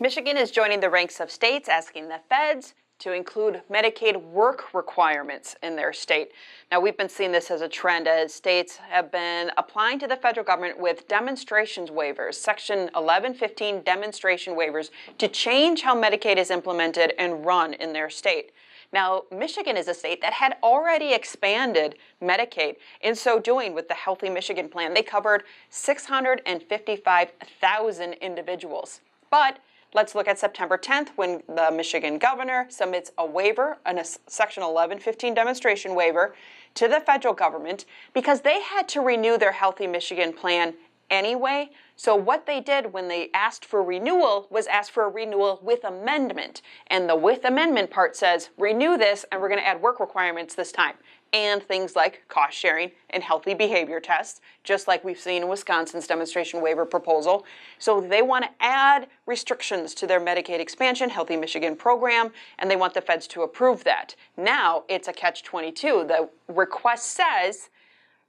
Michigan is joining the ranks of states asking the feds to include Medicaid work requirements in their state. Now, we've been seeing this as a trend as states have been applying to the federal government with demonstrations waivers, Section 1115 demonstration waivers, to change how Medicaid is implemented and run in their state. Now, Michigan is a state that had already expanded Medicaid. In so doing, with the Healthy Michigan Plan, they covered 655,000 individuals. But let's look at September 10th when the Michigan governor submits a waiver, a Section 1115 demonstration waiver, to the federal government because they had to renew their Healthy Michigan Plan anyway. So what they did when they asked for renewal was ask for a renewal with amendment. And the with amendment part says, renew this and we're going to add work requirements this time. And things like cost sharing and healthy behavior tests, just like we've seen in Wisconsin's demonstration waiver proposal. So they want to add restrictions to their Medicaid expansion, Healthy Michigan program, and they want the feds to approve that. Now it's a catch-22. The request says,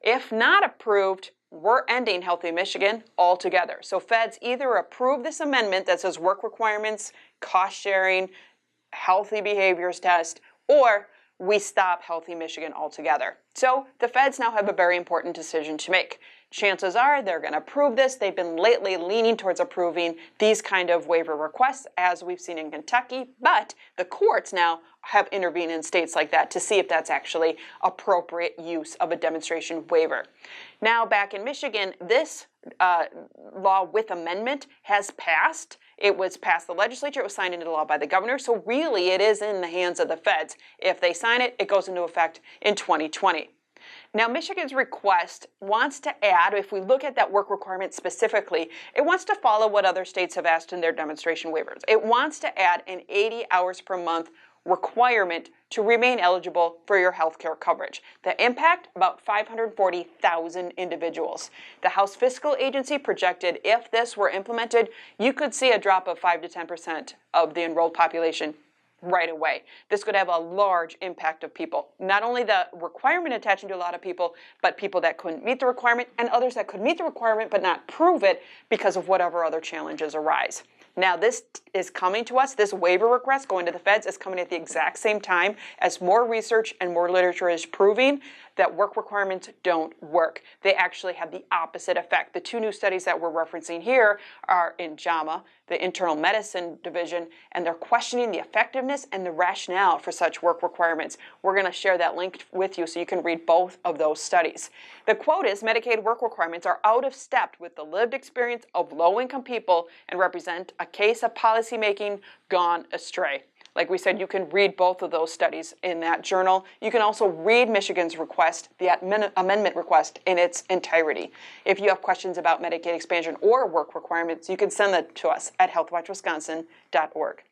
if not approved, we're ending Healthy Michigan altogether. So feds either approve this amendment that says work requirements, cost sharing, healthy behaviors test, or we stop Healthy Michigan altogether. So the feds now have a very important decision to make. Chances are they're going to approve this. They've been lately leaning towards approving these kind of waiver requests, as we've seen in Kentucky, but the courts now have intervened in states like that to see if that's actually appropriate use of a demonstration waiver. Now, back in Michigan, this law with amendment has passed. It was passed the legislature, it was signed into law by the governor, so really it is in the hands of the feds. If they sign it, it goes into effect in 2020. Now, Michigan's request wants to add, if we look at that work requirement specifically, it wants to follow what other states have asked in their demonstration waivers. It wants to add an 80 hours per month requirement to remain eligible for your health care coverage. The impact, about 540,000 individuals. The House Fiscal Agency projected if this were implemented, you could see a drop of 5 to 10% of the enrolled population right away. This could have a large impact of people. Not only the requirement attaching to a lot of people, but people that couldn't meet the requirement and others that could meet the requirement but not prove it because of whatever other challenges arise. Now, this is coming to us, this waiver request going to the feds is coming at the exact same time as more research and more literature is proving that work requirements don't work. They actually have the opposite effect. The two new studies that we're referencing here are in JAMA, the Internal Medicine Division, and they're questioning the effectiveness and the rationale for such work requirements. We're going to share that link with you so you can read both of those studies. The quote is, Medicaid work requirements are out of step with the lived experience of low-income people and represent a case of policymaking gone astray. Like we said, you can read both of those studies in that journal. You can also read Michigan's request, the amendment request, in its entirety. If you have questions about Medicaid expansion or work requirements, you can send that to us at healthwatchwisconsin.org.